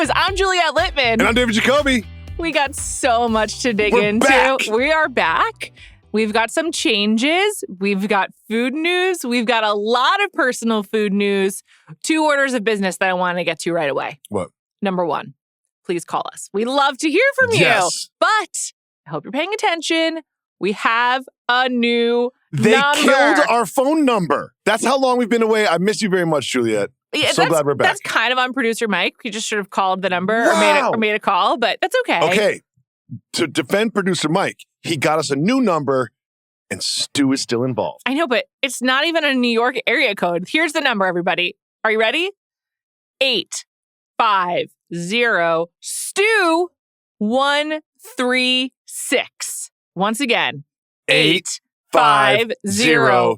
News. I'm Juliet Litman. And I'm David Jacoby. We got so much to dig We're into. back. We are back. We've got some changes. We've got food news. We've got a lot of personal food news. 2 orders of business that I want to get to right away. What? Number 1, please call us. We love to hear from you. Yes. But I hope you're paying attention. We have a new They number. killed our phone number. That's how long we've been away. I miss you very much, Juliet. So glad we're back. That's kind of on producer Mike. He just should have called the number Wow. or made a call, but that's okay. Okay. To defend producer Mike, he got us a new number, and Stu is still involved. I know, but it's not even a New York area code. Here's the number, everybody. Are you ready? 850 Stu 136. Once again, 850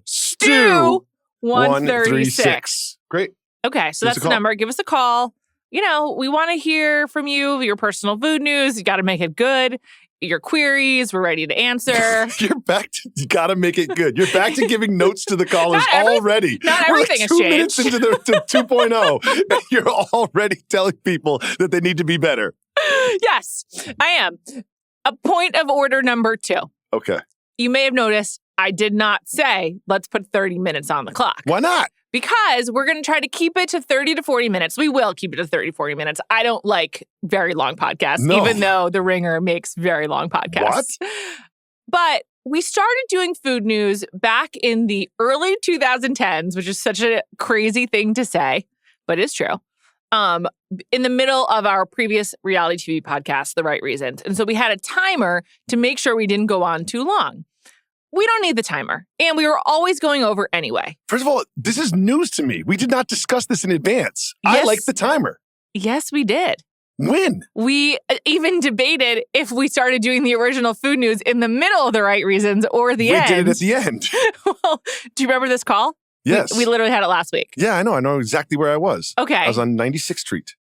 Stu 136. Great. Okay, so Give us that's a the call. number. Give us a call. You know, we want to hear from you, your personal food news. You got to make it good. Your queries, we're ready to answer. You're back to, you got to make it good. You're back to giving notes to the callers already. Not We're everything like has 2 minutes changed. into the 2.0, and you're already telling people that they need to be better. Yes, I am. A point of order number 2. Okay. You may have noticed I did not say, let's put 30 minutes on the clock. Why not? Because we're going to try to keep it to 30 to 40 minutes. We will keep it to 30, 40 minutes. I don't like very long podcasts, No. even though The Ringer makes very long podcasts. What? But we started doing food news back in the early 2010s, which is such a crazy thing to say, but it's true. In the middle of our previous reality TV podcast, The Right Reasons. And so we had a timer to make sure we didn't go on too long. We don't need the timer. And we were always going over anyway. First of all, this is news to me. We did not discuss this in advance. I Yes. like the timer. Yes, we did. When? We even debated if we started doing the original food news in the middle of The Right Reasons or the end. We did it at the end. Well, do you remember this call? Yes. We literally had it last week. Yeah, I know. I know exactly where I was. Okay. I was on 96th Street.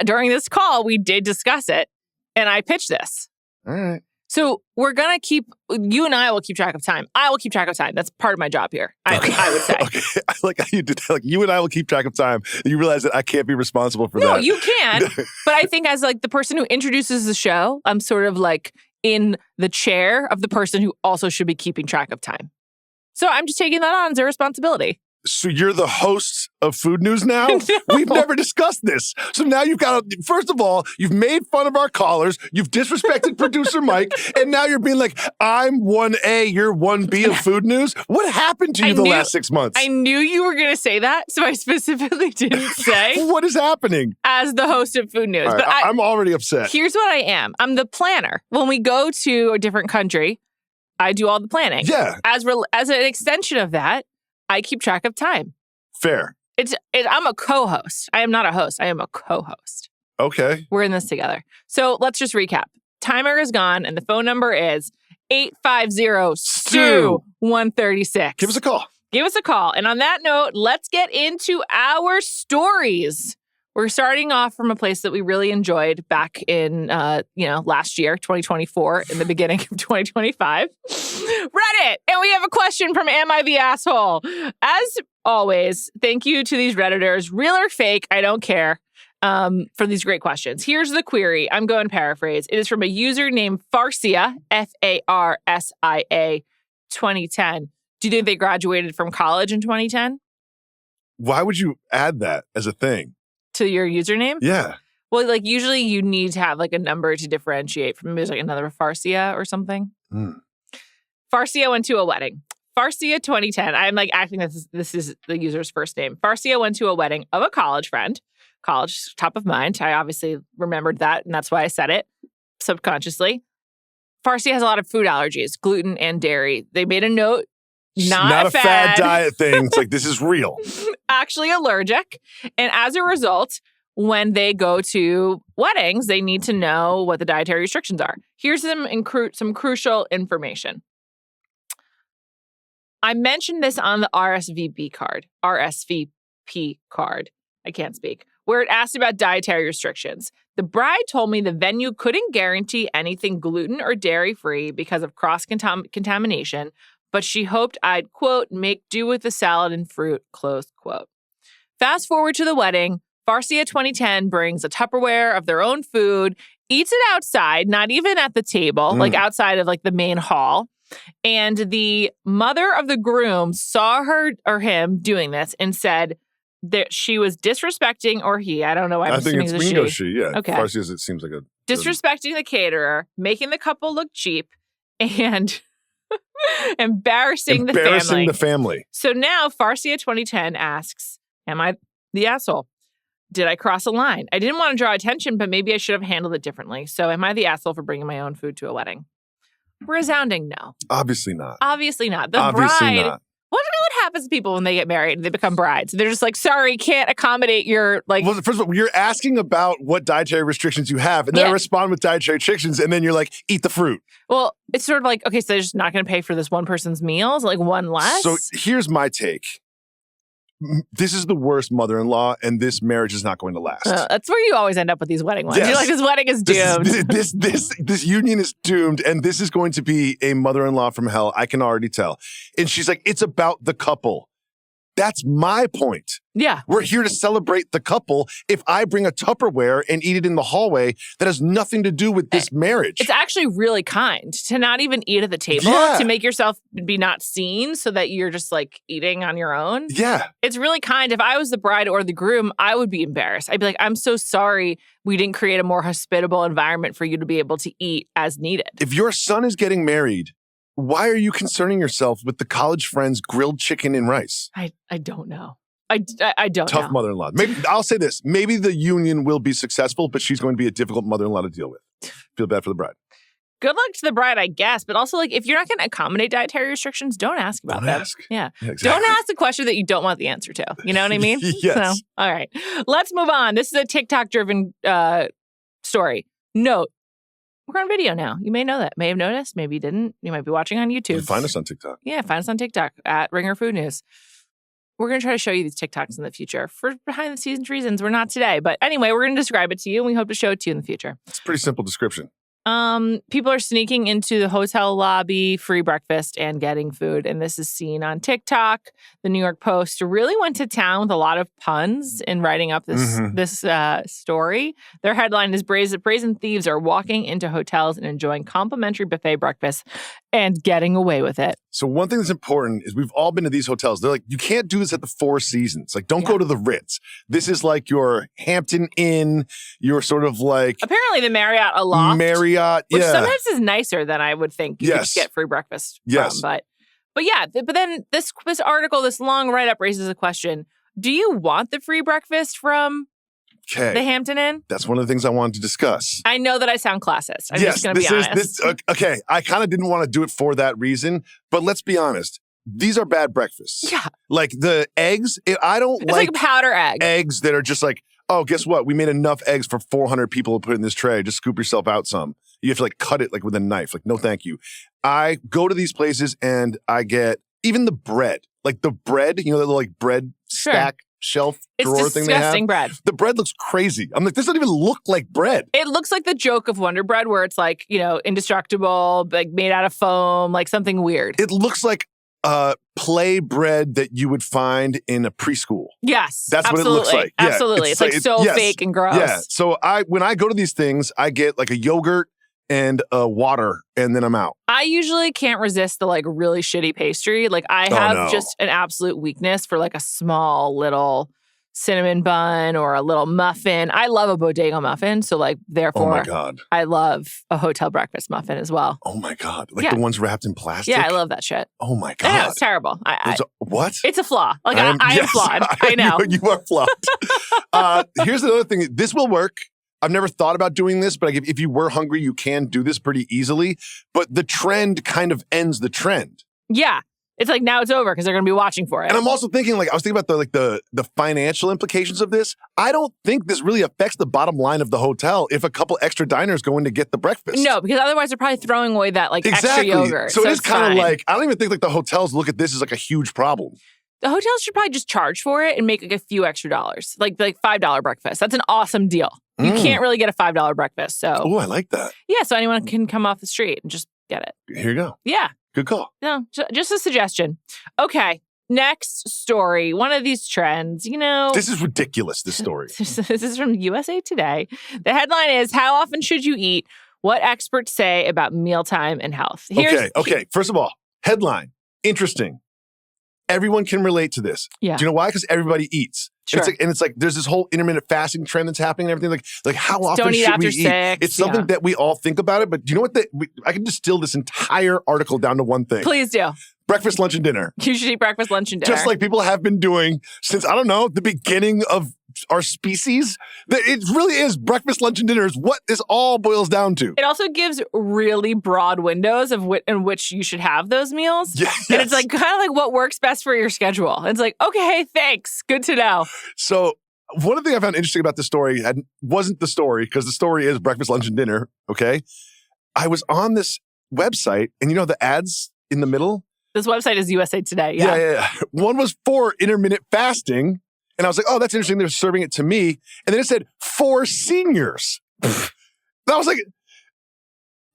During this call, we did discuss it, and I pitched this. All right. So we're going to you and I will keep track of time. I will keep track of time. That's part of my job here, I would say. Okay. I like how you did that. Like, you and I will keep track of time. And you realize that I can't be responsible for No, that. you can. But I think as like the person who introduces the show, I'm sort of like in the chair of the person who also should be keeping track of time. So I'm just taking that on as a responsibility. So you're the host of Food News now? No. We've never discussed this. So now you've got to, first of all, you've made fun of our callers. You've disrespected producer Mike. And now you're being like, I'm 1A, you're 1B of Food News. What happened to you the last 6 months? I knew you were going to say that, so I specifically didn't say What is happening? as the host of Food News. All right, But I'm already upset. here's what I am. I'm the planner. When we go to a different country, I do all the planning. Yeah, As an extension of that, I keep track of time. fair. I'm a co-host. I am not a host. I am a co-host. Okay. We're in this together. So let's just recap. Timer is gone, and the phone number is 850 Stu 136. Give us a call. Give us a call. And on that note, let's get into our stories. We're starting off from a place that we really enjoyed back in, last year, 2024, in the beginning of 2025. Reddit. And we have a question from Am I the Asshole? As always, thank you to these Redditors, real or fake, I don't care, for these great questions. Here's the query. I'm going to paraphrase. It is from a user named Farsia, Farsia 2010. Do you think they graduated from college in 2010 Why would you add that as a thing? to your username? Yeah. Well, like usually you need to have like a number to differentiate from maybe like another Farsia or something. Mm. Farsia went to a wedding. Farsia 2010. I'm like acting this is the user's first name. Farsia went to a wedding of a college friend. College, top of mind. I obviously remembered that, and that's why I said it subconsciously. Farsia has a lot of food allergies, gluten and dairy. They made a note. Not a fad diet thing. It's like, this is real. Actually allergic. And as a result, when they go to weddings, they need to know what the dietary restrictions are. Here's some crucial information. I mentioned this on the RSVP card. I can't speak. Where it asked about dietary restrictions. The bride told me the venue couldn't guarantee anything gluten or dairy-free because of cross-contamination, but she hoped I'd, quote, make do with the salad and fruit, close quote. Fast forward to the wedding. Farcia 2010 brings a Tupperware of their own food, eats it outside, not even at the table, like outside of like the main hall. And the mother of the groom saw her or him doing this and said that she was disrespecting, or he, I don't know why I'm assuming it's a she. Yeah. Okay. Farcia's, it seems like a... Disrespecting the caterer, making the couple look cheap, and embarrassing the family. So now Farcia 2010 asks, am I the asshole? Did I cross a line? I didn't want to draw attention, but maybe I should have handled it differently. So am I the asshole for bringing my own food to a wedding? Resounding no. Obviously not. Obviously not. The bride... What happens to people when they get married and they become brides? They're just like, sorry, can't accommodate your, like... Well, first of all, you're asking about what dietary restrictions you have, and then I respond with dietary restrictions, and then you're like, eat the fruit. Well, it's sort of like, okay, so they're just not going to pay for this one person's meals, like one less? So here's my take. This is the worst mother-in-law, and this marriage is not going to last. That's where you always end up with these wedding ones. Yes. You're like, this wedding is doomed. This union is doomed, and this is going to be a mother-in-law from hell. I can already tell. And she's like, it's about the couple. That's my point. Yeah. We're here to celebrate the couple. If I bring a Tupperware and eat it in the hallway, that has nothing to do with this marriage. It's actually really kind to not even eat at the table, to make yourself be not seen so that you're just like eating on your own. Yeah. It's really kind. If I was the bride or the groom, I would be embarrassed. I'd be like, I'm so sorry we didn't create a more hospitable environment for you to be able to eat as needed. If your son is getting married, why are you concerning yourself with the college friend's grilled chicken and rice? I don't know. I don't know. Tough mother-in-law. Maybe I'll say this. Maybe the union will be successful, but she's going to be a difficult mother-in-law to deal with. Feel bad for the bride. Good luck to the bride, I guess. But also, like, if you're not going to accommodate dietary restrictions, don't ask about them. Yeah. Exactly. Don't ask a question that you don't want the answer to. You know what I mean? Yes. So, all right. Let's move on. This is a TikTok-driven story. Note. We're on video now. You may know that. May have noticed. Maybe you didn't. You might be watching on YouTube. You find us on TikTok. Yeah, find us on TikTok at Ringer Food News. We're going to try to show you these TikToks in the future for behind-the-scenes reasons. We're not today. But anyway, we're going to describe it to you, and we hope to show it to you in the future. It's a pretty simple description. People are sneaking into the hotel lobby, free breakfast, and getting food. And this is seen on TikTok. The New York Post really went to town with a lot of puns in writing up this story. Their headline is Brazen Thieves are walking into hotels and enjoying complimentary buffet breakfast and getting away with it. So one thing that's important is we've all been to these hotels. They're like, you can't do this at the Four Seasons. Like, don't go to the Ritz. This is like your Hampton Inn. You're sort of like... Apparently the Marriott Aloft. Which yeah. sometimes is nicer than I would think you could get free breakfast from. But yeah, but then this article, this long write-up raises a question. Do you want the free breakfast from the Hampton Inn? That's one of the things I wanted to discuss. I know that I sound classist. I'm just going to be honest. Okay, I kind of didn't want to do it for that reason, but let's be honest. These are bad breakfasts. Yeah. Like the eggs, it's like powder egg. Eggs that are just like, oh, guess what? We made enough eggs for 400 people to put in this tray. Just scoop yourself out some. You have to like cut it like with a knife. Like, no, thank you. I go to these places and I get even the bread. Like the bread, you know, that little like bread stack shelf drawer thing they have. It's disgusting bread. The bread looks crazy. I'm like, this doesn't even look like bread. It looks like the joke of Wonder Bread where it's like, you know, indestructible, like made out of foam, like something weird. It looks like play bread that you would find in a preschool. Yes. That's what it looks like. Yeah, absolutely. It's like so fake and gross. Yeah. So when I go to these things, I get like a yogurt and a water, and then I'm out. I usually can't resist the like really shitty pastry. Like I have just an absolute weakness for like a small little cinnamon bun or a little muffin. I love a bodega muffin. So like, therefore, oh my God. I love a hotel breakfast muffin as well. Oh my God. Like the ones wrapped in plastic? Yeah, I love that shit. Oh my God. Yeah, it's terrible. What? It's a flaw. Like I am flawed. I know. You are flawed. Here's another thing. This will work. I've never thought about doing this, but if you were hungry, you can do this pretty easily. But the trend kind of ends the trend. Yeah. It's like now it's over because they're going to be watching for it. And I'm also thinking, like, I was thinking about the financial implications of this. I don't think this really affects the bottom line of the hotel if a couple extra diners go in to get the breakfast. No, because otherwise they're probably throwing away that like extra yogurt. So it is kind of like, I don't even think like the hotels look at this as like a huge problem. The hotels should probably just charge for it and make like a few extra dollars, like $5 breakfast. That's an awesome deal. You can't really get a $5 breakfast. So oh, I like that. Yeah, so anyone can come off the street and just get it. Here you go. Yeah. Good call. No, just a suggestion. Okay. Next story. One of these trends, This is ridiculous, this story. This is from USA Today. The headline is, how often should you eat? What experts say about mealtime and health. Okay. First of all, headline. Interesting. Everyone can relate to this. Yeah. Do you know why? Because everybody eats. Sure. It's like there's this whole intermittent fasting trend that's happening and everything. Like how often Don't eat should after we 6, eat? It's something that we all think about it, but do you know what? I can distill this entire article down to one thing. Please do. Breakfast, lunch, and dinner. You should eat breakfast, lunch, and dinner. Just like people have been doing since, I don't know, the beginning of our species. It really is breakfast, lunch, and dinner is what this all boils down to. It also gives really broad windows of in which you should have those meals. Yes. And it's like kind of like what works best for your schedule. It's like, okay, thanks. Good to know. So one of the things I found interesting about this story wasn't the story, because the story is breakfast, lunch, and dinner, okay? I was on this website, and the ads in the middle? This website is USA Today. Yeah. One was for intermittent fasting. And I was like, oh, that's interesting. They're serving it to me. And then it said, for seniors. And I was like,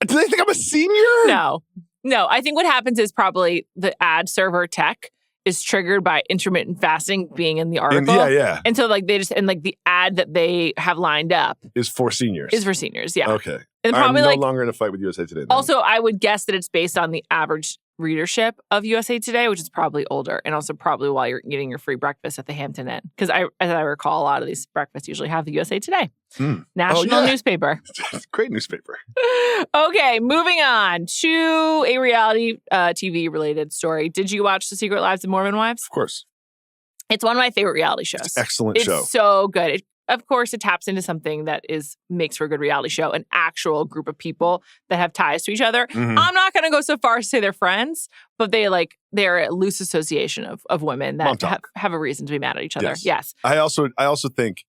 do they think I'm a senior? No. I think what happens is probably the ad server tech is triggered by intermittent fasting being in the article. Yeah. And so the ad that they have lined up is for seniors. Yeah. Okay. And I'm probably no longer in a fight with USA Today. Then. Also, I would guess that it's based on the average readership of USA Today, which is probably older, and also probably while you're eating your free breakfast at the Hampton Inn. Because as I recall, a lot of these breakfasts usually have the USA Today. National newspaper. Great newspaper. Okay, moving on to a reality TV related story. Did you watch The Secret Lives of Mormon Wives? Of course. It's one of my favorite reality shows. It's an excellent show. It's so good. Of course, it taps into something that makes for a good reality show, an actual group of people that have ties to each other. Mm-hmm. I'm not going to go so far as to say they're friends, but they're a loose association of women that have a reason to be mad at each other. Yes. I also think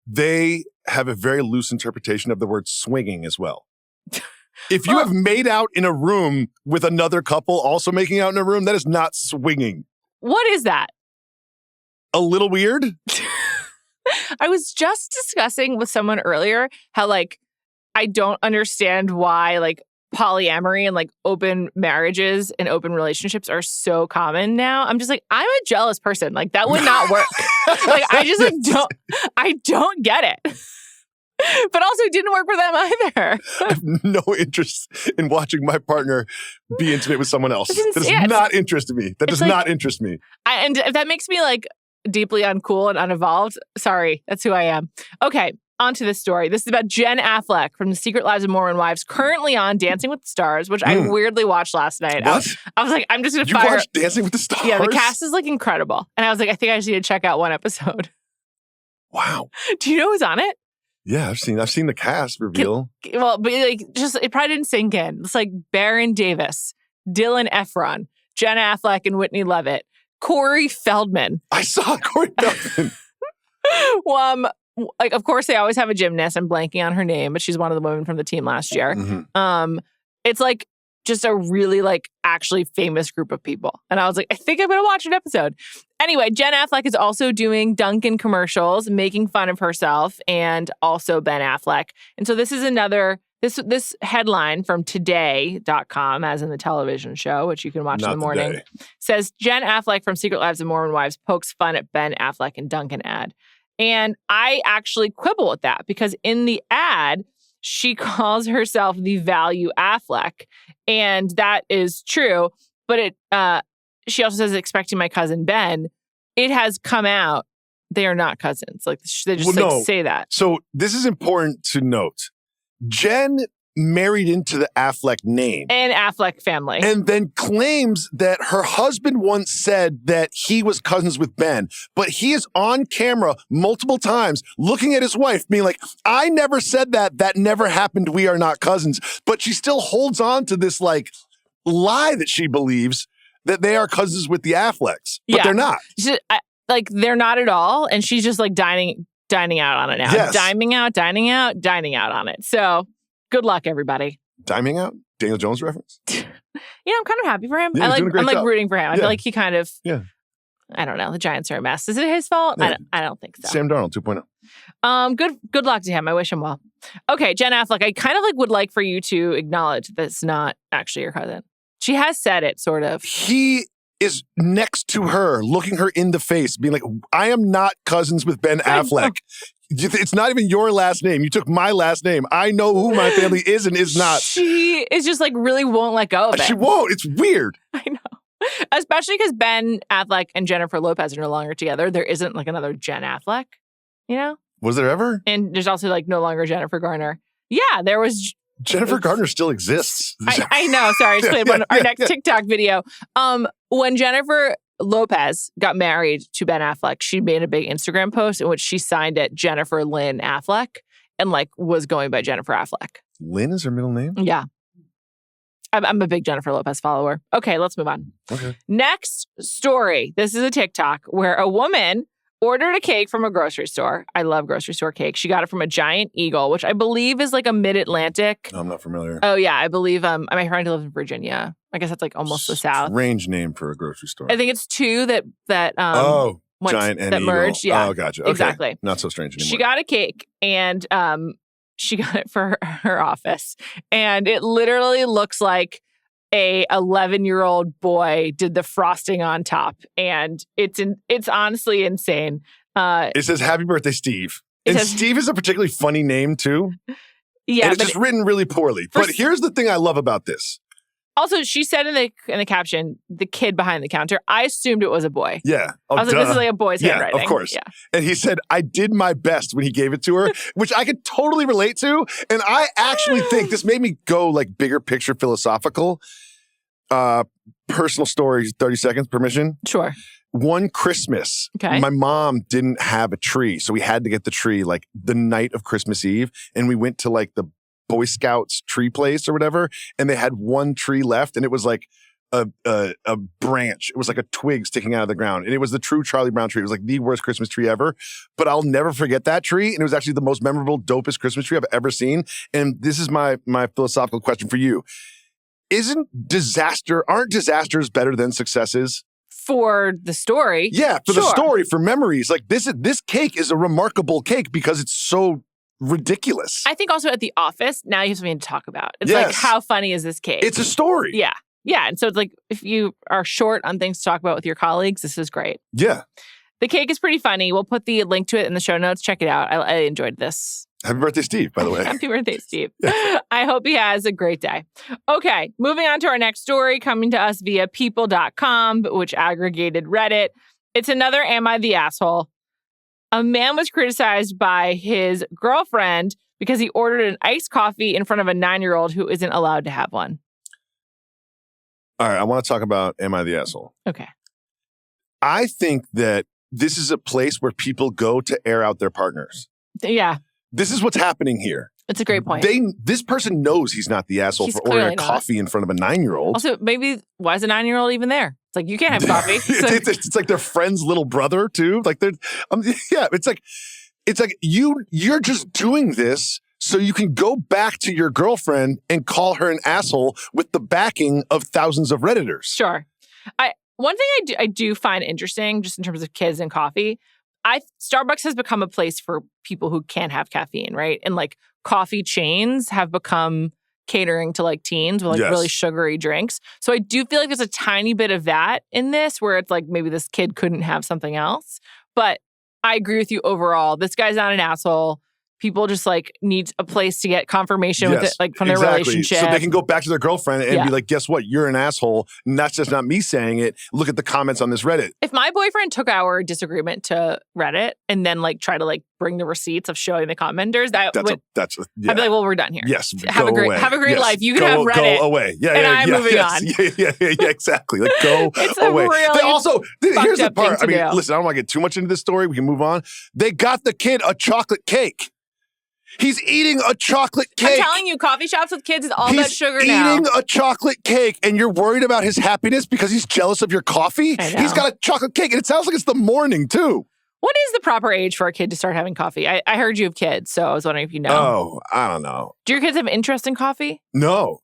they have a very loose interpretation of the word swinging as well. If you have made out in a room with another couple also making out in a room, that is not swinging. What is that? A little weird? I was just discussing with someone earlier how I don't understand why polyamory and open marriages and open relationships are so common now. I'm just I'm a jealous person. That would not work. I don't get it. But also it didn't work for them either. I have no interest in watching my partner be intimate with someone else. That does not interest me. That does not interest me. And if that makes me deeply uncool and unevolved, sorry, that's who I am. Okay, on to this story. This is about Jen Affleck from The Secret Lives of Mormon Wives, currently on Dancing with the Stars, which I weirdly watched last night. What? I was like, I'm just going to fire. You watched Dancing with the Stars? Yeah, the cast is incredible. And I was like, I think I just need to check out one episode. Wow. Do you know who's on it? Yeah, I've seen the cast reveal. But it probably didn't sink in. It's Baron Davis, Dylan Efron, Jen Affleck, and Whitney Levitt. Corey Feldman. I saw Corey Feldman. Of course, they always have a gymnast. I'm blanking on her name, but she's one of the women from the team last year. Mm-hmm. It's just a really actually famous group of people. And I was I think I'm going to watch an episode. Anyway, Jen Affleck is also doing Dunkin' commercials, making fun of herself, and also Ben Affleck. And so this is another... This headline from today.com, as in the television show, which you can watch in the morning, says Jen Affleck from Secret Lives of Mormon Wives pokes fun at Ben Affleck and Dunkin' ad. And I actually quibble with that because in the ad, she calls herself the value Affleck. And that is true. But she also says, expecting my cousin Ben. It has come out they are not cousins. They just say that. So this is important to note. Jen married into the Affleck name. And Affleck family. And then claims that her husband once said that he was cousins with Ben. But he is on camera multiple times looking at his wife being like, I never said that. That never happened. We are not cousins. But she still holds on to this lie that she believes that they are cousins with the Afflecks. But they're not. They're not at all. And she's just dining out on it now. Yes. Dining out on it. So good luck, everybody. Diming out? Daniel Jones reference? I'm kind of happy for him. Yeah, I'm rooting for him. I feel like he kind of, yeah. I don't know. The Giants are a mess. Is it his fault? Yeah. I don't think so. Sam Darnold 2.0. Good luck to him. I wish him well. Okay, Jen Affleck, I kind of would like for you to acknowledge that's not actually your cousin. She has said it, sort of. He is next to her, looking her in the face, being like, I am not cousins with Ben Affleck. It's not even your last name. You took my last name. I know who my family is and is not. She is just like really won't let go of it. She won't. It's weird. I know. Especially because Ben Affleck and Jennifer Lopez are no longer together. There isn't like another Jen Affleck, you know? Was there ever? And there's also like no longer Jennifer Garner. Yeah, there was. Jennifer Garner still exists. I know. Sorry, I just played our next TikTok video. When Jennifer Lopez got married to Ben Affleck, she made a big Instagram post in which she signed it Jennifer Lynn Affleck and like was going by Jennifer Affleck. Lynn is her middle name? Yeah. I'm a big Jennifer Lopez follower. Okay, let's move on. Okay. Next story. This is a TikTok where a woman ordered a cake from a grocery store. I love grocery store cake. She got it from a Giant Eagle, which I believe is like a mid-Atlantic. No, I'm not familiar. Oh, yeah. I believe my friend who lives in Virginia. I guess that's like almost the South. Strange name for a grocery store. I think it's two that Giant and that Eagle. merged. Yeah. Oh, gotcha. Okay. Exactly. Not so strange anymore. She got a cake and she got it for her office. And it literally looks like a 11-year-old boy did the frosting on top. And it's honestly insane. It says, "Happy birthday, Steve." And Steve is a particularly funny name, too. Yeah. And it's just written really poorly. But here's the thing I love about this. Also, she said in the caption, the kid behind the counter. I assumed it was a boy. Yeah. I was like, this is like a boy's handwriting. Yeah, of course. Yeah. And he said, I did my best when he gave it to her, which I could totally relate to. And I actually think this made me go like bigger picture philosophical. Personal story, 30 seconds, permission? Sure. One Christmas, my mom didn't have a tree. So we had to get the tree like the night of Christmas Eve. And we went to like the Boy Scouts tree place or whatever. And they had one tree left. And it was like a branch. It was like a twig sticking out of the ground. And it was the true Charlie Brown tree. It was like the worst Christmas tree ever. But I'll never forget that tree. And it was actually the most memorable, dopest Christmas tree I've ever seen. And this is my philosophical question for you. Aren't disasters better than successes? For the story. Yeah, for the story, for memories. Like this cake is a remarkable cake because it's so ridiculous. I think also at the office, now you have something to talk about. It's like, how funny is this cake? It's a story. Yeah. Yeah. And so it's like, if you are short on things to talk about with your colleagues, this is great. Yeah. The cake is pretty funny. We'll put the link to it in the show notes. Check it out. I enjoyed this. Happy birthday, Steve, by the way. Happy birthday, Steve. Yeah. I hope he has a great day. Okay, moving on to our next story, coming to us via people.com, which aggregated Reddit. It's another Am I the Asshole? A man was criticized by his girlfriend because he ordered an iced coffee in front of a 9-year-old who isn't allowed to have one. All right, I want to talk about Am I the Asshole? Okay. I think that this is a place where people go to air out their partners. Yeah. This is what's happening here. It's a great point. This person knows he's not the asshole for ordering a coffee in front of a 9-year-old. Also, maybe, why is a 9-year-old even there? It's like, you can't have coffee. It's like their friend's little brother, too. Like, it's like you're just doing this so you can go back to your girlfriend and call her an asshole with the backing of thousands of Redditors. Sure. One thing I do find interesting, just in terms of kids and coffee, Starbucks has become a place for people who can't have caffeine, right? And like coffee chains have become catering to like teens with like really sugary drinks. So I do feel like there's a tiny bit of that in this where it's like maybe this kid couldn't have something else. But I agree with you overall. This guy's not an asshole. People just like need a place to get confirmation with it, like from their relationship. So they can go back to their girlfriend and be like, guess what? You're an asshole. And that's just not me saying it. Look at the comments on this Reddit. If my boyfriend took our disagreement to Reddit and then like try to like bring the receipts of showing the commenters, I'd be like, well, we're done here. Yes. Have a great life. You can have Reddit. Go away. Yeah. And I'm moving on. Yeah, exactly. Like go it's away. A really also, here's the part. I mean, listen, I don't want to get too much into this story. We can move on. They got the kid a chocolate cake. He's eating a chocolate cake. I'm telling you, coffee shops with kids is all about sugar now. He's eating a chocolate cake, and you're worried about his happiness because he's jealous of your coffee? He's got a chocolate cake, and it sounds like it's the morning, too. What is the proper age for a kid to start having coffee? I heard you have kids, so I was wondering if you know. Oh, I don't know. Do your kids have interest in coffee? No.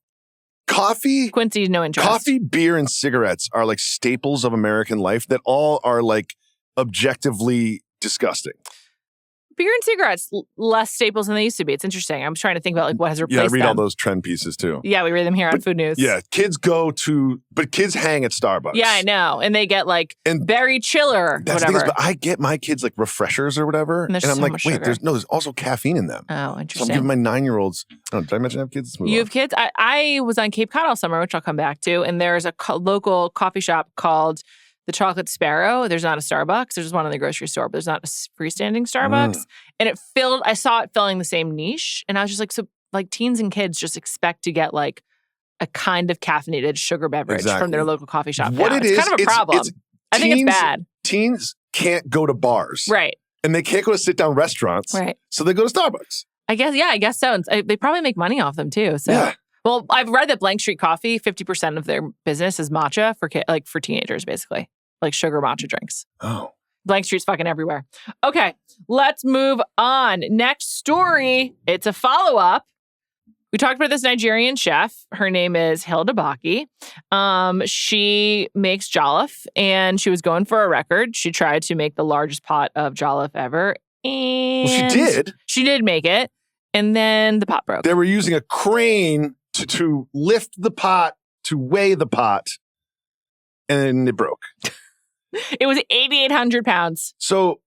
Coffee? Quincy, no interest. Coffee, beer, and cigarettes are like staples of American life that all are like objectively disgusting. beer and cigarettes less staples than they used to be. It's interesting. I'm trying to think about like what has replaced Yeah, I read them. all those trend pieces too. Yeah, we read them here on Food News. Yeah, kids hang at Starbucks. Yeah, I know. And they get like berry chiller, that's whatever. The thing is, but I get my kids like refreshers or whatever. And, I'm so like, much wait, sugar. there's also caffeine in them. Oh, So interesting. I'm giving my 9-year-olds, did I mention I have kids? You have kids? I was on Cape Cod all summer, which I'll come back to. And there's a local coffee shop called the Chocolate Sparrow. There's not a Starbucks. There's one in the grocery store, but there's not a freestanding Starbucks. And I saw it filling the same niche. And I was just like, so like teens and kids just expect to get like a kind of caffeinated sugar beverage from their local coffee shop. It's kind of a problem. I think it's bad. Teens can't go to bars. Right. And they can't go to sit-down restaurants. Right. So they go to Starbucks. I guess so. And they probably make money off them too. So. Yeah. Well, I've read that Blank Street Coffee, 50% of their business is matcha for teenagers, basically. Like sugar matcha drinks. Oh. Blank Street's fucking everywhere. Okay, let's move on. Next story. It's a follow-up. We talked about this Nigerian chef. Her name is Hilda Baki. She makes jollof, and she was going for a record. She tried to make the largest pot of jollof ever. And Well, she did. She did make it. And then the pot broke. They were using a crane to lift the pot, to weigh the pot, and it broke. It was 8,800 pounds. So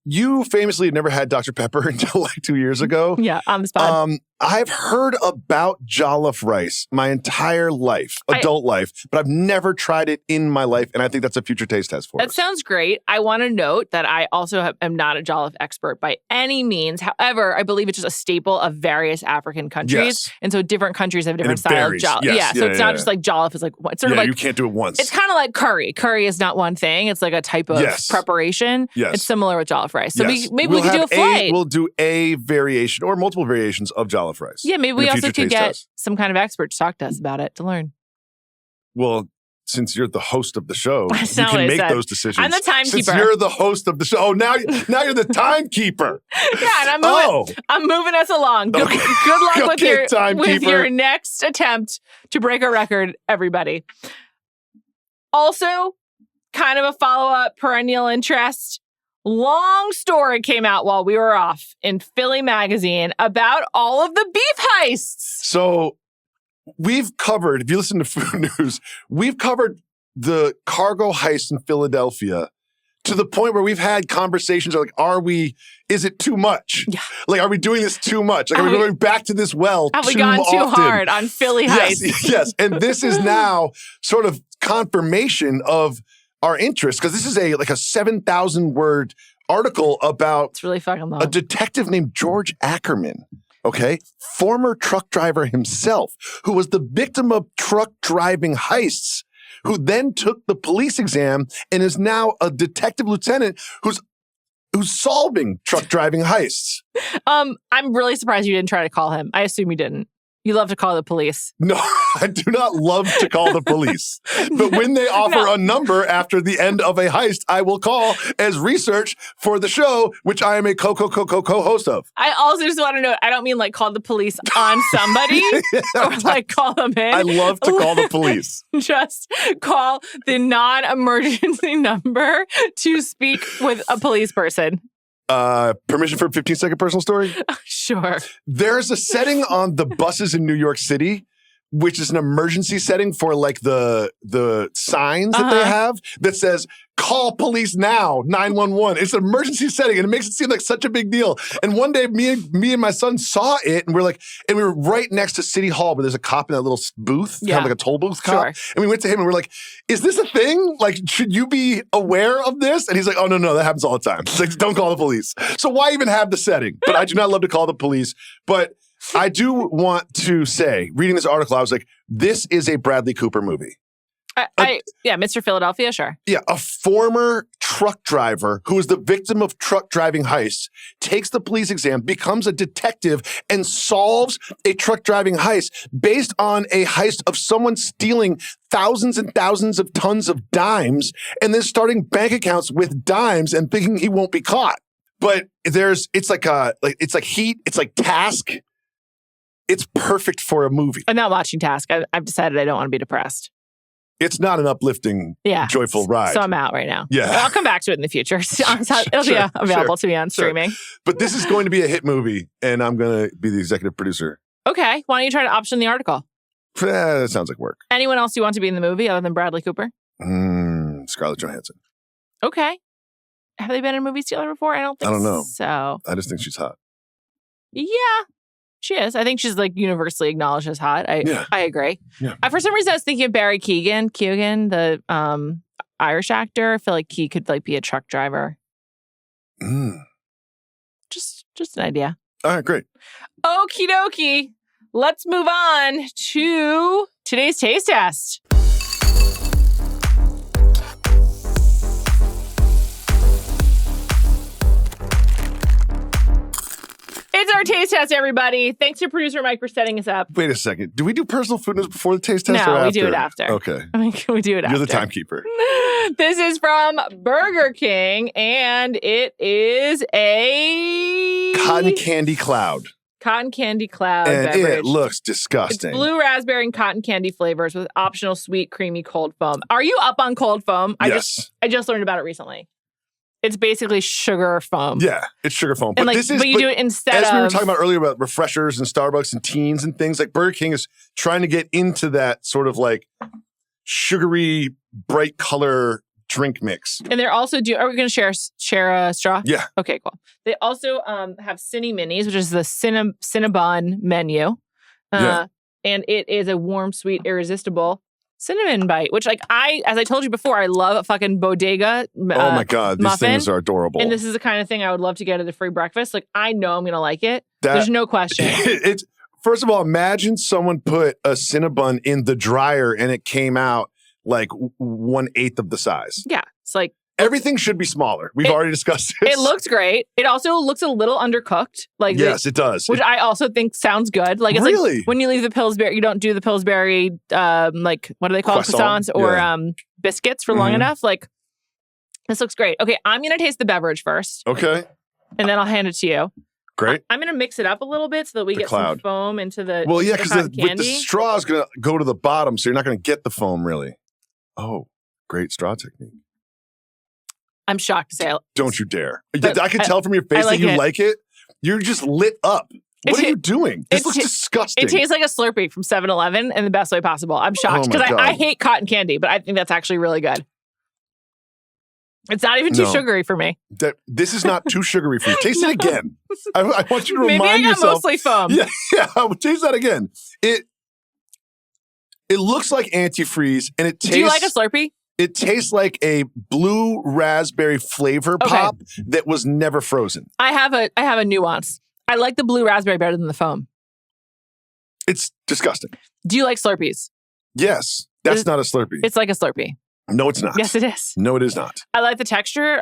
you famously had never had Dr. Pepper until like 2 years ago. Yeah, on the spot. I've heard about jollof rice my entire life, adult life, but I've never tried it in my life, and I think that's a future taste test for us. That sounds great. I want to note that I also am not a jollof expert by any means. However, I believe it's just a staple of various African countries. Yes. And so different countries have different style varies. of jollof. Yes. Yeah, so it's not just like jollof is like, it's sort of like, you can't do it once. it's kind of like curry. Curry is not one thing. It's like a type of preparation. Yes. It's similar with jollof rice. So maybe we We'll could do a flight. We'll do a variation or multiple variations of jollof rice. Yeah, maybe we also could get test. some kind of expert to talk to us about it to learn. Well, since you're the host of the show, That's you not what can I make said. those decisions. I'm the timekeeper. Since you're the host of the show. Oh, now you're the timekeeper. Yeah, and I'm moving us along. Good luck with your next attempt to break a record, everybody. Also, kind of a follow-up, perennial interest. Long story came out while we were off in Philly Magazine about all of the beef heists. So we've covered, if you listen to Food News, we've covered the cargo heist in Philadelphia to the point where we've had conversations like, is it too much? Yeah. Like, are we doing this too much? Like, are we going back to this well Have we too gone too often? hard on Philly heists? Yes. And this is now sort of confirmation of our interest, because this is a 7,000-word article about it's really fucking long. A detective named George Ackerman, okay? Former truck driver himself, who was the victim of truck driving heists, who then took the police exam and is now a detective lieutenant who's solving truck driving heists. I'm really surprised you didn't try to call him. I assume you didn't. You love to call the police. No, I do not love to call the police. But when they offer a number after the end of a heist, I will call as research for the show, which I am a co-host of. I also just want to know, I don't mean like call the police on somebody or like call them in. I love to call the police. Just call the non-emergency number to speak with a police person. Permission for a 15-second personal story? Sure. There's a setting on the buses in New York City, which is an emergency setting for like the signs that they have that says, call police now, 911. It's an emergency setting, and it makes it seem like such a big deal. And one day, me and my son saw it, and we were right next to City Hall, where there's a cop in that little booth, kind of like a toll booth cop. Sure. And we went to him, and we're like, is this a thing? Like, should you be aware of this? And he's like, oh, no, that happens all the time. It's like, don't call the police. So why even have the setting? But I do not love to call the police. But I do want to say, reading this article, I was like, this is a Bradley Cooper movie. Mr. Philadelphia, sure. Yeah, a former truck driver who is the victim of truck driving heists takes the police exam, becomes a detective, and solves a truck driving heist based on a heist of someone stealing thousands and thousands of tons of dimes and then starting bank accounts with dimes and thinking he won't be caught. But it's like Heat, it's like Task. It's perfect for a movie. I'm not watching Task. I've decided I don't want to be depressed. it's not an uplifting, joyful ride. So I'm out right now. Yeah. I'll come back to it in the future. It'll be available to me on streaming. But this is going to be a hit movie, and I'm going to be the executive producer. Okay. Why don't you try to option the article? That sounds like work. Anyone else you want to be in the movie other than Bradley Cooper? Scarlett Johansson. Okay. Have they been in movies together before? I don't know. So. I just think she's hot. Yeah, she is. I think she's like universally acknowledged as hot. I agree. Yeah. For some reason, I was thinking of Barry Keoghan, the Irish actor. I feel like he could like be a truck driver. Just an idea. All right, great. Okie dokie. Let's move on to today's taste test. It's our taste test, everybody. Thanks to producer Mike for setting us up. Wait a second. Do we do personal food news before the taste test or after? No, we do it after. Okay. We do it after. You're the timekeeper. This is from Burger King, and it is a... Cotton candy cloud. Cotton candy cloud and beverage. It looks disgusting. It's blue raspberry and cotton candy flavors with optional sweet, creamy cold foam. Are you up on cold foam? Yes. I just learned about it recently. It's basically sugar foam. Yeah, it's sugar foam. And but you do it instead as we were talking about earlier about refreshers and Starbucks and teens and things, like Burger King is trying to get into that sort of like sugary, bright color drink mix. And they're also are we going to share a straw? Yeah. Okay, cool. They also have Cini Minis, which is the Cinnabon menu. And it is a warm, sweet, irresistible cinnamon bite, which as I told you before, I love a fucking bodega oh my God, these muffin. things are adorable. And this is the kind of thing I would love to get at a free breakfast. Like, I know I'm going to like it. There's no question. It's first of all, imagine someone put a Cinnabon in the dryer and it came out like 1/8 of the size. Yeah. It's like everything should be smaller. We've already discussed this. It looks great. It also looks a little undercooked. Like yes, it does. Which I also think sounds good. Like it's really? Like when you leave the Pillsbury, you don't do the Pillsbury like what are they called? Croissants or biscuits for long enough. Like this looks great. Okay, I'm gonna taste the beverage first. Okay. And then I'll hand it to you. Great. I'm gonna mix it up a little bit so that we get some foam into the because with the straw is gonna go to the bottom, so you're not gonna get the foam really. Oh, great straw technique. I'm shocked to say. Don't you dare. I can tell from your face that you like it. You're just lit up. What are you doing? This looks disgusting. It tastes like a Slurpee from 7-Eleven in the best way possible. I'm shocked because I hate cotton candy, but I think that's actually really good. It's not even too sugary for me. This is not too sugary for you. Taste it again. I want you to remind yourself. Maybe I got mostly foam. Yeah. Taste that again. It looks like antifreeze, and it tastes... Do you like a Slurpee? It tastes like a blue raspberry flavor pop that was never frozen. I have a nuance. I like the blue raspberry better than the foam. It's disgusting. Do you like Slurpees? Yes. That's not a Slurpee. It's like a Slurpee. No, it's not. Yes, it is. No, it is not. I like the texture.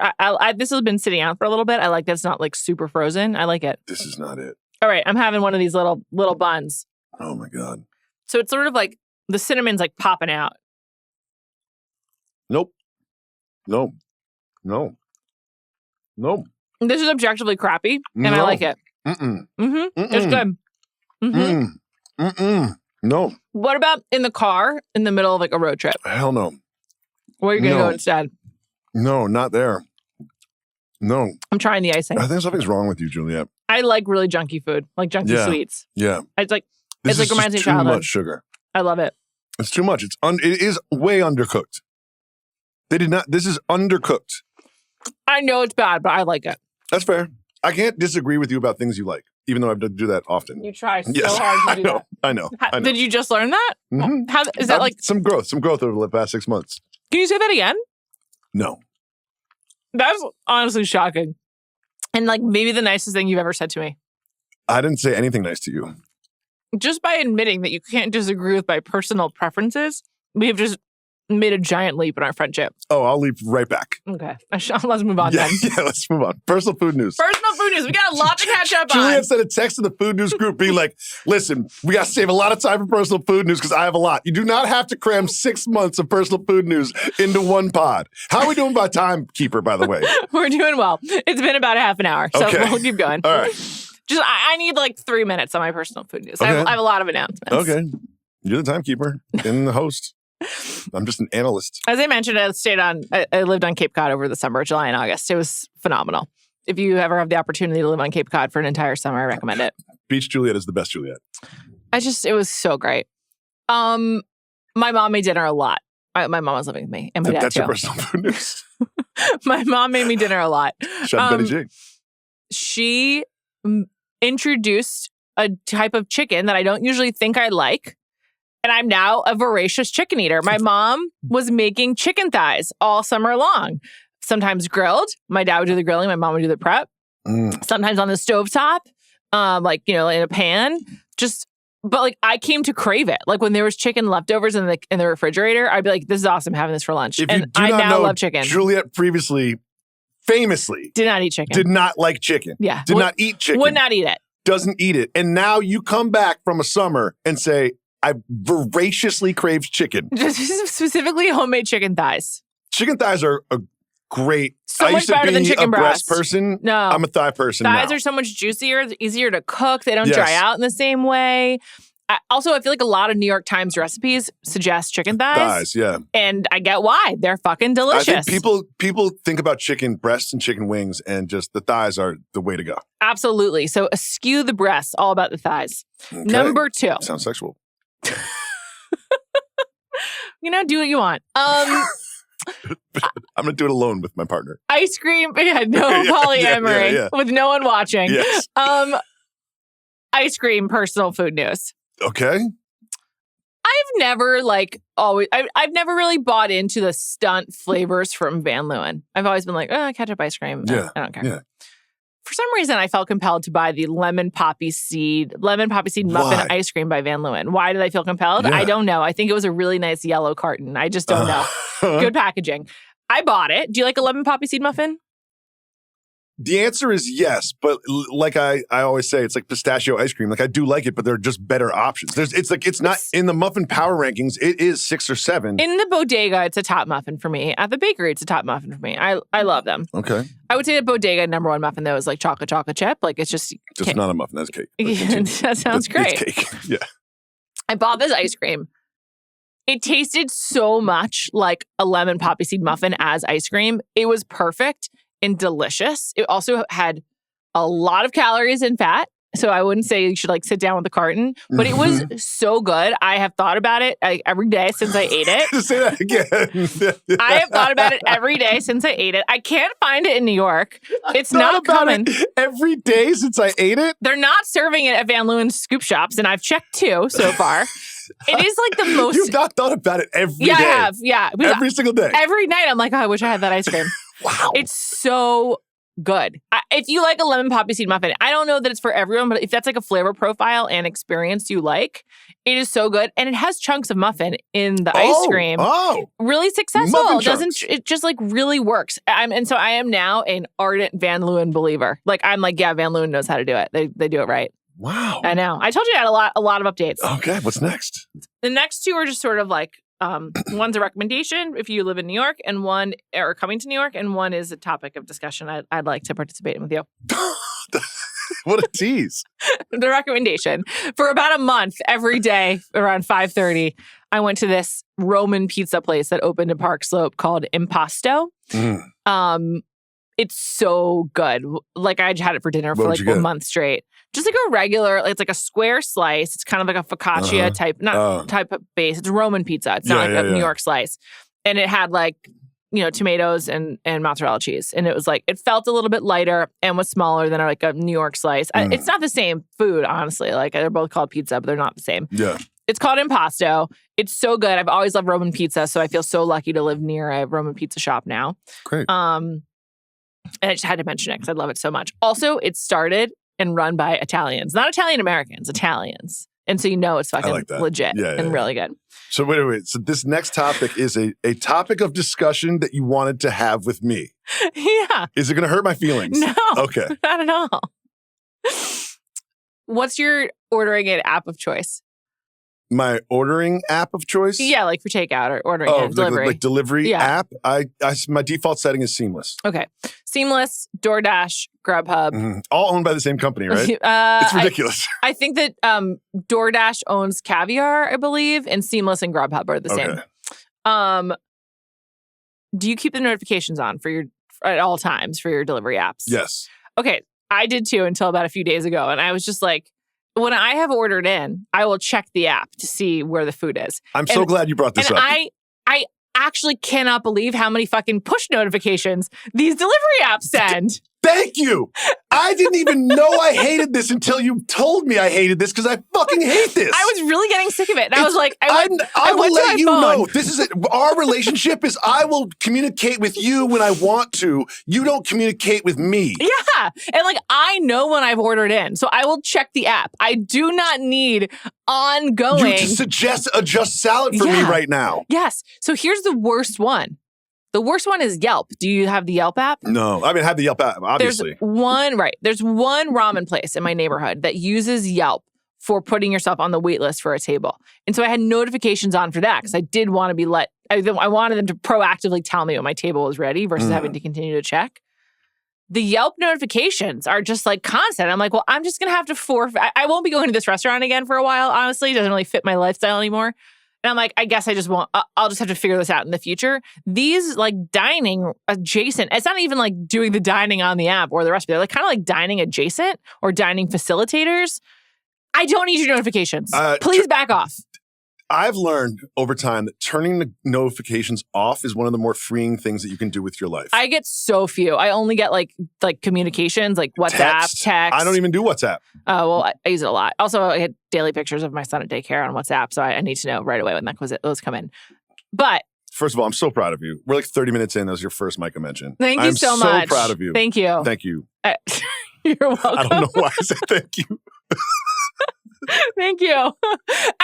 This has been sitting out for a little bit. I like that it's not like super frozen. I like it. This is not it. All right. I'm having one of these little buns. Oh, my God. So it's sort of like the cinnamon's like popping out. Nope. No. This is objectively crappy, and I like it. It's good. No. What about in the car in the middle of like a road trip? Hell no. Where are you going to go instead? No, not there. No. I'm trying the icing. I think something's wrong with you, Juliet. I like really junky food, like junky sweets. Yeah. It's like this reminds me of too childhood. much sugar. I love it. It's too much. It is way undercooked. They did not. This is undercooked. I know it's bad, but I like it. That's fair. I can't disagree with you about things you like, even though I have to do that often. You try so hard to do that. I know. Did you just learn that? Mm-hmm. How is that like some growth over the past 6 months? Can you say that again? No. That's honestly shocking. And like maybe the nicest thing you've ever said to me. I didn't say anything nice to you. Just by admitting that you can't disagree with my personal preferences, we have just made a giant leap in our friendship. Oh, I'll leap right back. Okay. Let's move on then. Yeah, let's move on. Personal food news. Personal food news. We got a lot to catch up on. Juliet sent a text to the food news group being like, listen, we got to save a lot of time for personal food news because I have a lot. You do not have to cram 6 months of personal food news into one pod. How are we doing by timekeeper, by the way? We're doing well. It's been about a half an hour, so we'll keep going. All right. Just, I need like 3 minutes on my personal food news. Okay. I have a lot of announcements. Okay. You're the timekeeper and the host. I'm just an analyst. As I mentioned, I lived on Cape Cod over the summer, July and August. It was phenomenal. If you ever have the opportunity to live on Cape Cod for an entire summer, I recommend it. Beach Juliet is the best Juliet. It was so great. My mom made dinner a lot. My mom was living with me, and my dad That's too. your personal food news. My mom made me dinner a lot. Chef Benny G. She introduced a type of chicken that I don't usually think I like. And I'm now a voracious chicken eater. My mom was making chicken thighs all summer long. Sometimes grilled. My dad would do the grilling. My mom would do the prep. Sometimes on the stovetop, in a pan. But like I came to crave it. Like when there was chicken leftovers in the refrigerator, I'd be like, "This is awesome having this for lunch." I now love chicken. Juliet previously, famously, did not eat chicken. Did not like chicken. Yeah, did not eat chicken. Would not eat it. Doesn't eat it. And now you come back from a summer and say, I voraciously craves chicken. Specifically homemade chicken thighs. Chicken thighs are a great. So much better than chicken breast person. No. I'm a thigh person Thighs now. are so much juicier, easier to cook. They don't dry out in the same way. I feel like a lot of New York Times recipes suggest chicken thighs. Thighs, yeah. And I get why. They're fucking delicious. I think people think about chicken breasts and chicken wings, and just the thighs are the way to go. Absolutely. So eschew the breasts, all about the thighs. Okay. Number 2. Sounds sexual. Do what you want. I'm going to do it alone with my partner. Ice cream. Yeah, no polyamory with no one watching. Yes. Ice cream, personal food news. Okay. I've never I've never really bought into the stunt flavors from Van Leeuwen. I've always been like, ketchup ice cream. Yeah. I don't care. Yeah. For some reason, I felt compelled to buy the lemon poppy seed muffin ice cream by Van Leeuwen. Why did I feel compelled? Yeah. I don't know. I think it was a really nice yellow carton. I just don't know. Good packaging. I bought it. Do you like a lemon poppy seed muffin? The answer is yes, but like I always say, it's like pistachio ice cream. Like I do like it, but there are just better options. It's not in the muffin power rankings. It is 6 or 7. In the bodega, it's a top muffin for me. At the bakery, it's a top muffin for me. I love them. Okay. I would say the bodega number 1 muffin though is like chocolate chip. Like it's just not a muffin. That's cake. That sounds great. It's cake. Yeah. I bought this ice cream. It tasted so much like a lemon poppy seed muffin as ice cream. It was perfect and delicious. It also had a lot of calories and fat. So I wouldn't say you should sit down with the carton, but it was so good. I have thought about it every day since I ate it. Say that again. I have thought about it every day since I ate it. I can't find it in New York. It's not common. Every day since I ate it? They're not serving it at Van Leeuwen's scoop shops, and I've checked 2 so far. It is like the most... You've not thought about it every day? Yeah, I have. Yeah. Every single day? Every night, I'm like, I wish I had that ice cream. Wow. It's so good. If you like a lemon poppy seed muffin, I don't know that it's for everyone, but if that's like a flavor profile and experience you like, it is so good. And it has chunks of muffin in the ice cream. Oh. Really successful. It just really works. And so I am now an ardent Van Leeuwen believer. I'm like, yeah, Van Leeuwen knows how to do it. They do it right. Wow. I know. I told you I had a lot of updates. Okay, what's next? The next 2 are just sort of like, one's a recommendation if you live in New York, and one are coming to New York, and one is a topic of discussion I'd like to participate in with you. What a tease. The recommendation. For about a month, every day around 5:30, I went to this Roman pizza place that opened in Park Slope called Impasto. It's so good. I had it for dinner for a month straight. Just like a regular, it's like a square slice. It's kind of like a focaccia type of base. It's Roman pizza. It's not a New York slice. And it had tomatoes and mozzarella cheese. And it was it felt a little bit lighter and was smaller than a New York slice. It's not the same food, honestly. They're both called pizza, but they're not the same. Yeah. It's called Impasto. It's so good. I've always loved Roman pizza, so I feel so lucky to live near a Roman pizza shop now. Great. And I just had to mention it because I love it so much. Also, it started and run by Italians. Not Italian Americans, Italians. And so it's fucking legit and really good. So wait. So this next topic is a topic of discussion that you wanted to have with me. Yeah. Is it going to hurt my feelings? No. Okay. Not at all. What's your ordering it app of choice? My ordering app of choice? Yeah, for takeout or ordering delivery. Delivery app? My default setting is Seamless. Okay. Seamless, DoorDash, Grubhub. Mm-hmm. All owned by the same company, right? It's ridiculous. I think that DoorDash owns Caviar, I believe, and Seamless and Grubhub are the same. Do you keep the notifications on at all times for your delivery apps? Yes. Okay, I did too until about a few days ago. And I was just like, when I have ordered in, I will check the app to see where the food is. I'm so glad you brought this up. I actually cannot believe how many fucking push notifications these delivery apps send. Thank you. I didn't even know I hated this until you told me I hated this because I fucking hate this. I was really getting sick of it. And I was like, I will let you phone. know. This is it. Our relationship is I will communicate with you when I want to. You don't communicate with me. Yeah. And like, I know when I've ordered in. So I will check the app. I do not need ongoing. You to adjust salad for me right now. Yes. So here's the worst one. The worst one is Yelp. Do you have the Yelp app? No. I mean, I have the Yelp app, obviously. There's one ramen place in my neighborhood that uses Yelp for putting yourself on the wait list for a table. And so I had notifications on for that because I did want to be I wanted them to proactively tell me when my table was ready versus having to continue to check. The Yelp notifications are just like constant. I'm like, well, I'm just going to have to forfeit. I won't be going to this restaurant again for a while, honestly. It doesn't really fit my lifestyle anymore. And I'm like, I guess I just won't. I'll just have to figure this out in the future. These like dining adjacent, it's not even like doing the dining on the app or the recipe. They're like kind of like dining adjacent or dining facilitators. I don't need your notifications. Please back off. I've learned over time that turning the notifications off is one of the more freeing things that you can do with your life. I get so few. I only get like communications, like WhatsApp, text. I don't even do WhatsApp. Oh, well, I use it a lot. Also, I get daily pictures of my son at daycare on WhatsApp, so I need to know right away when those come in. But first of all, I'm so proud of you. We're like 30 minutes in. That was your first Micah mention. Thank you so much. I'm so proud of you. Thank you. Thank you. You're welcome. I don't know why I said thank you. Thank you.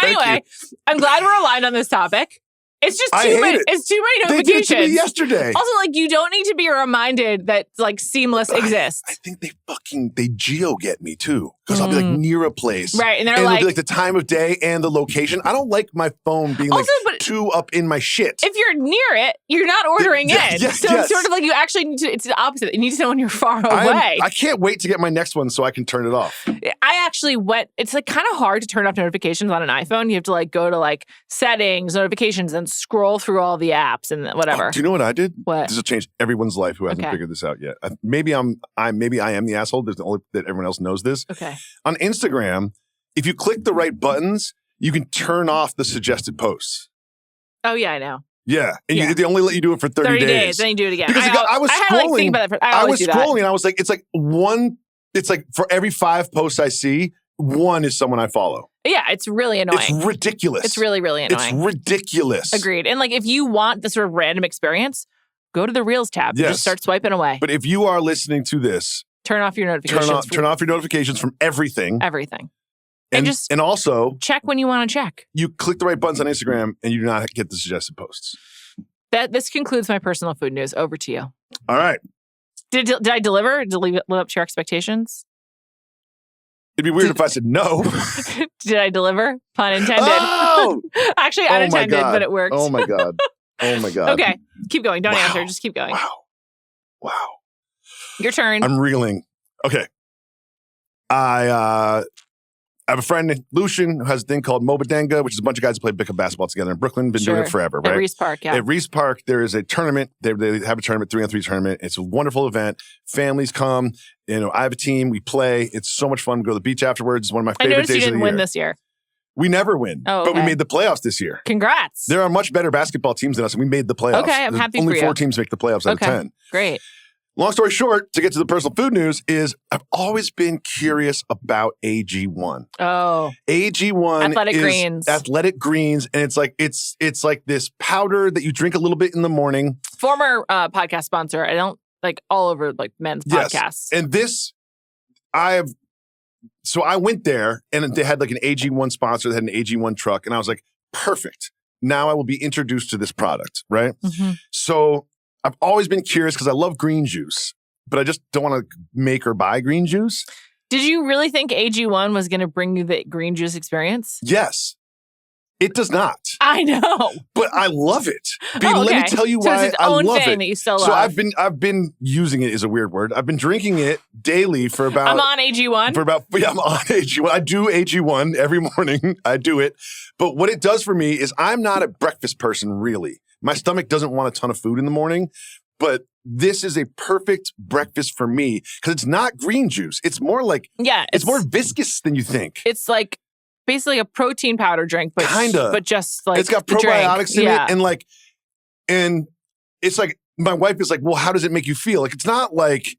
Anyway, I'm glad we're aligned on this topic. It's just too many. It's too many notifications. They did it to me yesterday. Also, like, you don't need to be reminded that like Seamless exists. I think they geo get me too because I'll be like near a place, right? And it'll be like the time of day and the location. I don't like my phone being also, like too up in my shit. If you're near it, you're not ordering in. Yes, so it's sort of like you actually need to. It's the opposite. You need to know when you're far away. I can't wait to get my next one so I can turn it off. I actually went. It's like kind of hard to turn off notifications on an iPhone. You have to like go to like settings, notifications, and scroll through all the apps and whatever. Do you know what I did? What? This will change everyone's life who hasn't figured this out yet. Maybe I am the asshole. There's only that everyone else knows this. Okay. On Instagram, if you click the right buttons, you can turn off the suggested posts. Oh yeah, I know. Yeah, and they only let you do it for 30 days. Then you do it again. Because I was scrolling. I was scrolling, and I was like, it's like for every 5 posts I see, 1 is someone I follow. Yeah, it's really annoying. It's ridiculous. It's really, really annoying. It's ridiculous. Agreed. And like, if you want the sort of random experience, go to the Reels tab. Yes. Just start swiping away. But if you are listening to this, turn off your notifications. Turn off your notifications from everything. Everything. And also check when you want to check. You click the right buttons on Instagram and you do not get the suggested posts. This concludes my personal food news. Over to you. All right. Did I deliver? Did it live up to your expectations? It'd be weird if I said no. Did I deliver? Pun intended. Oh! Actually, unintended, but it worked. Oh my God. Oh my God. Okay. Keep going. Don't answer. Just keep going. Wow. Your turn. I'm reeling. Okay. I have a friend named Lucian who has a thing called Mobadenga, which is a bunch of guys who play pickup basketball together in Brooklyn. Been doing it forever, right? At Reese Park, yeah. At Reese Park, there is a tournament. They have a tournament, 3-on-3 tournament. It's a wonderful event. Families come. I have a team. We play. It's so much fun. We go to the beach afterwards. It's one of my favorite days of the year. I noticed you didn't win this year. We never win, but we made the playoffs this year. Congrats. There are much better basketball teams than us, and we made the playoffs. Okay, I'm happy for you. Only 4 teams make the playoffs out of 10. Great. Long story short, to get to the personal food news is I've always been curious about AG1. Oh. AG1 is athletic greens. And it's like this powder that you drink a little bit in the morning. Former podcast sponsor. I don't like all over like men's podcasts. And so I went there and they had like an AG1 sponsor that had an AG1 truck. And I was like, perfect. Now I will be introduced to this product, right? Mm-hmm. So I've always been curious because I love green juice, but I just don't want to make or buy green juice. Did you really think AG1 was going to bring you the green juice experience? Yes. It does not. I know. But I love it. Let me tell you why I love it. That you still love. So I've been using it is a weird word. I've been drinking it daily for about... I'm on AG1? I'm on AG1. I do AG1 every morning. I do it. But what it does for me is I'm not a breakfast person, really. my stomach doesn't want a ton of food in the morning, but this is a perfect breakfast for me because it's not green juice. It's more like, it's more viscous than you think. It's like basically a protein powder drink, but but just like it's got probiotics in it, and it's like my wife is like, well, how does it make you feel? Like it's not like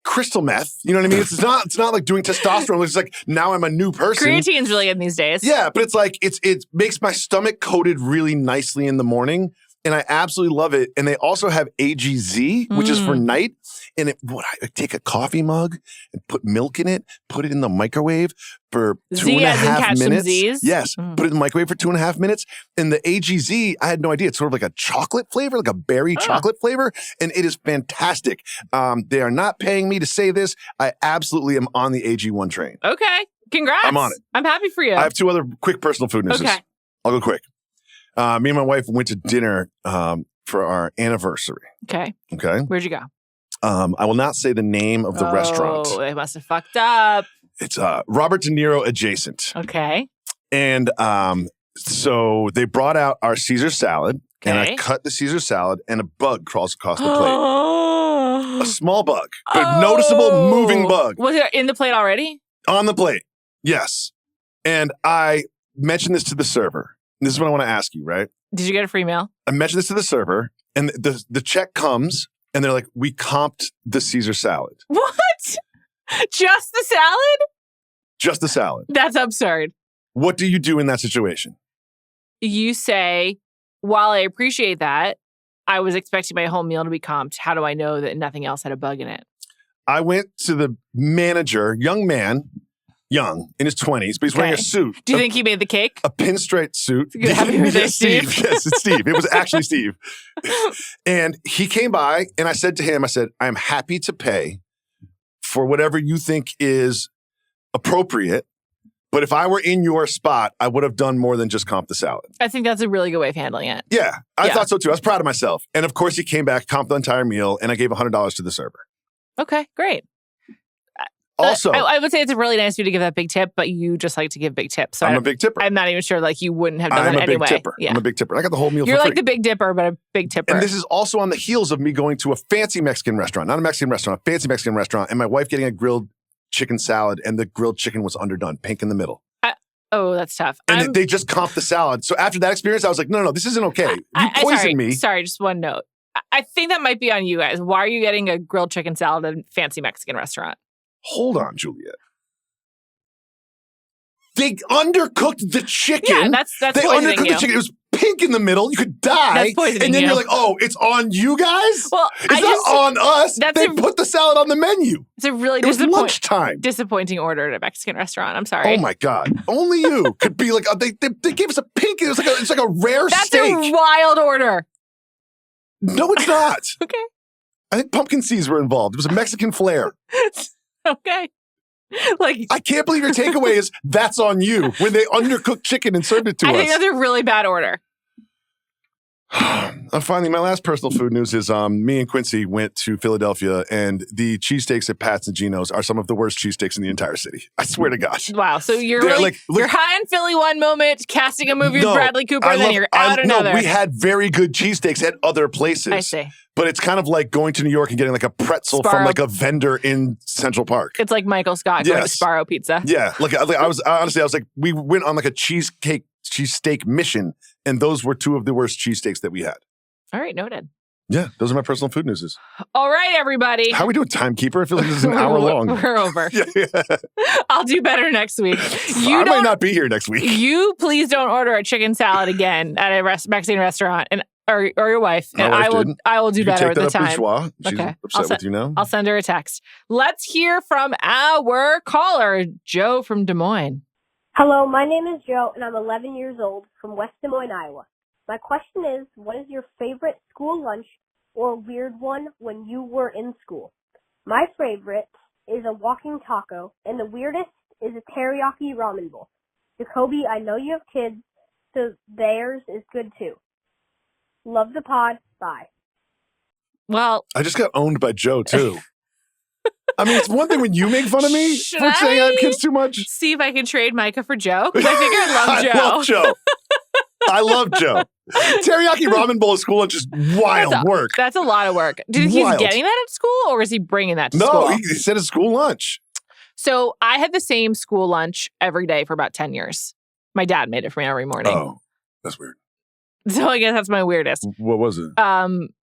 crystal meth, you know what I mean? It's not like doing testosterone. It's like now I'm a new person. Creatine's really in these days. Yeah, but it's like it makes my stomach coated really nicely in the morning. And I absolutely love it. And they also have AGZ, which is for night. And I take a coffee mug and put milk in it, put it in the microwave for 2.5 minutes. Yes, put it in the microwave for 2.5 minutes. And the AGZ, I had no idea. It's sort of like a chocolate flavor, like a berry chocolate flavor. And it is fantastic. They are not paying me to say this. I absolutely am on the AG1 train. Okay. Congrats. I'm on it. I'm happy for you. I have 2 other quick personal food news. Okay. I'll go quick. Me and my wife went to dinner for our anniversary. Okay. Okay. Where'd you go? I will not say the name of the restaurant. Oh, they must have fucked up. It's Robert De Niro adjacent. Okay. And so they brought out our Caesar salad, and I cut the Caesar salad, and a bug crawls across the plate. A small bug, but noticeable moving bug. Was it in the plate already? On the plate, yes. And I mentioned this to the server. This is what I want to ask you, right? Did you get a free meal? I mentioned this to the server, and the check comes, and they're like, we comped the Caesar salad. What? Just the salad? Just the salad. That's absurd. What do you do in that situation? You say, while I appreciate that, I was expecting my whole meal to be comped. How do I know that nothing else had a bug in it? I went to the manager, young, in his 20s, but he's wearing a suit. Do you think he made the cake? A pinstripe suit. Happy birthday, Steve. Yes, it's Steve. It was actually Steve. And he came by, and I said to him, I am happy to pay for whatever you think is appropriate. But if I were in your spot, I would have done more than just comp the salad. I think that's a really good way of handling it. Yeah, I thought so too. I was proud of myself. And of course, he came back, comped the entire meal, and I gave $100 to the server. Okay, great. Also, I would say it's really nice of you to give that big tip, but you just like to give big tips. So I'm a big tipper. I'm not even sure you wouldn't have done that anyway. I'm a big tipper. Yeah. I'm a big tipper. I got the whole meal You're for free. like the Big Dipper, but a big tipper. And this is also on the heels of me going to a fancy Mexican restaurant, not a Mexican restaurant, a fancy Mexican restaurant, and my wife getting a grilled chicken salad, and the grilled chicken was underdone, pink in the middle. That's tough. And they just comped the salad. So after that experience, I was like, no, this isn't okay. You poisoned me. Sorry, just one note. I think that might be on you guys. Why are you getting a grilled chicken salad at a fancy Mexican restaurant? Hold on, Juliet. They undercooked the chicken. Yeah, that's they poisoning undercooked you. the chicken. It was pink in the middle. You could die. That's poisoning and then you. you're like, oh, it's on you guys? Well, it's not on us. They put the salad on the menu. It's a really lunchtime. Disappointing order at a Mexican restaurant. I'm sorry. Oh my God. Only you could be like, they gave us a pink. It's like a rare steak. That's a wild order. No, it's not. Okay. I think pumpkin seeds were involved. It was a Mexican flair. Okay. I can't believe your takeaway is that's on you when they undercooked chicken and served it to us. I think that's a really bad order. Finally, my last personal food news is me and Quincy went to Philadelphia, and the cheesesteaks at Pat's and Gino's are some of the worst cheesesteaks in the entire city. I swear to God. Wow. So you're you're high in Philly one moment, casting a movie with Bradley Cooper, and then you're out another. No, we had very good cheesesteaks at other places. I see. But it's kind of like going to New York and getting like a pretzel from like a vendor in Central Park. It's like Michael Scott going to Sparrow Pizza. Yeah. I was like, we went on like a cheesesteak mission, and those were 2 of the worst cheesesteaks that we had. All right, noted. Yeah, those are my personal food newses. All right, everybody. How are we doing, timekeeper? I feel like this is an hour long. We're over. Yeah. I'll do better next week. I might not be here next week. You please don't order a chicken salad again at a Mexican restaurant, or your wife, and I will do better with the time. She's upset with you now. I'll send her a text. Let's hear from our caller, Joe from Des Moines. Hello, my name is Joe, and I'm 11 years old from West Des Moines, Iowa. My question is, what is your favorite school lunch or weird one when you were in school? My favorite is a walking taco, and the weirdest is a teriyaki ramen bowl. Jacoby, I know you have kids, so theirs is good too. Love the pod. Bye. Well, I just got owned by Joe, too. I mean, it's one thing when you make fun of me for saying I have kids too much. See if I can trade Micah for Joe, because I think I love Joe. I love Joe. I love Joe. Teriyaki ramen bowl at school lunch is wild work. That's a lot of work. Do you think he's getting that at school or is he bringing that to school? No, he said it's school lunch. So I had the same school lunch every day for about 10 years. My dad made it for me every morning. Oh, that's weird. So I guess that's my weirdest. What was it?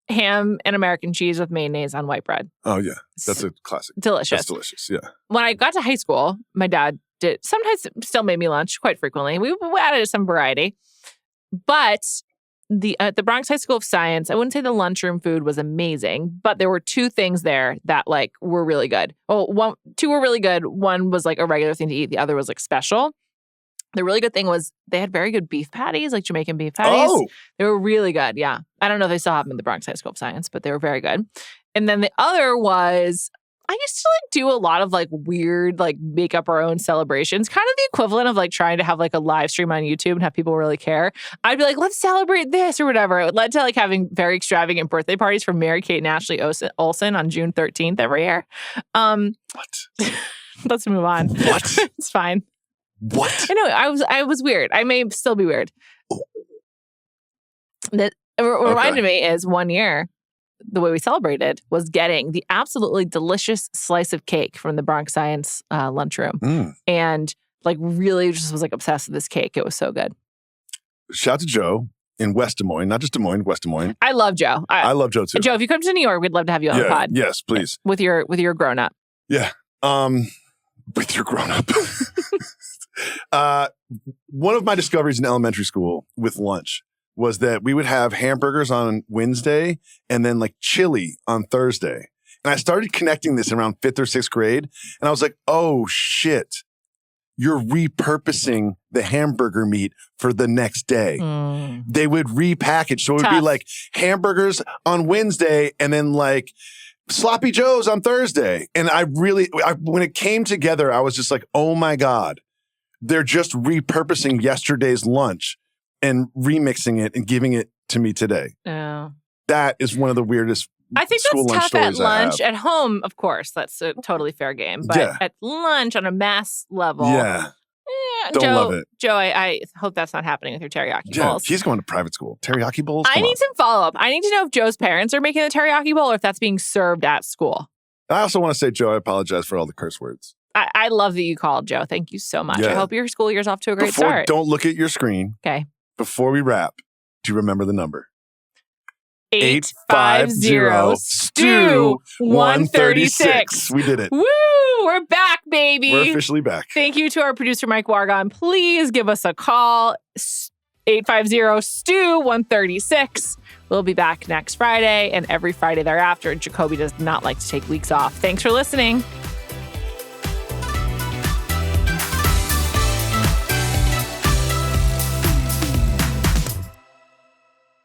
Ham and American cheese with mayonnaise on white bread. Oh, yeah. That's a classic. Delicious. That's delicious, yeah. When I got to high school, my dad sometimes still made me lunch quite frequently. We added some variety. But at the Bronx High School of Science, I wouldn't say the lunchroom food was amazing, but there were two things there that like were really good. Oh, two were really good. One was like a regular thing to eat. The other was like special. The really good thing was they had very good beef patties, like Jamaican beef patties. Oh. They were really good. Yeah. I don't know if they still have them in the Bronx High School of Science, but they were very good. And then the other was I used to like do a lot of like weird, like make up our own celebrations, kind of the equivalent of like trying to have like a live stream on YouTube and have people really care. I'd be like, let's celebrate this or whatever. It led to like having very extravagant birthday parties for Mary Kate and Ashley Olsen on June 13th every year. What? Let's move on. What? It's fine. What? I know. I was weird. I may still be weird. That reminded me is one year, the way we celebrated was getting the absolutely delicious slice of cake from the Bronx Science lunchroom. And like really just was like obsessed with this cake. It was so good. Shout out to Joe in West Des Moines, not just Des Moines, West Des Moines. I love Joe. I love Joe too. Joe, if you come to New York, we'd love to have you on the pod. Yes, please. With your grown up. Yeah. With your grown up. One of my discoveries in elementary school with lunch was that we would have hamburgers on Wednesday and then like chili on Thursday. And I started connecting this around 5th or 6th grade. And I was like, oh shit, you're repurposing the hamburger meat for the next day. They would repackage. So it would be like hamburgers on Wednesday and then like Sloppy Joes on Thursday. And when it came together, I was just like, oh my God, they're just repurposing yesterday's lunch and remixing it and giving it to me today. Oh. That is one of the weirdest I think school that's lunch tough at stories lunch. At home, of course, that's a totally fair game. But at lunch on a mass level. Don't love it. Joe, I hope that's not happening with your teriyaki bowls. He's going to private school. Teriyaki bowls? I need some follow-up. I need to know if Joe's parents are making the teriyaki bowl or if that's being served at school. I also want to say, Joe, I apologize for all the curse words. I love that you called, Joe. Thank you so much. Yeah. I hope your school year's off to a great start. Don't look at your screen. Okay. Before we wrap, do you remember the number? 850-STEW-136. We did it. Woo! We're back, baby. We're officially back. Thank you to our producer, Mike Wargon. Please give us a call. 850-STEW-136. We'll be back next Friday and every Friday thereafter. Jacoby does not like to take weeks off. Thanks for listening.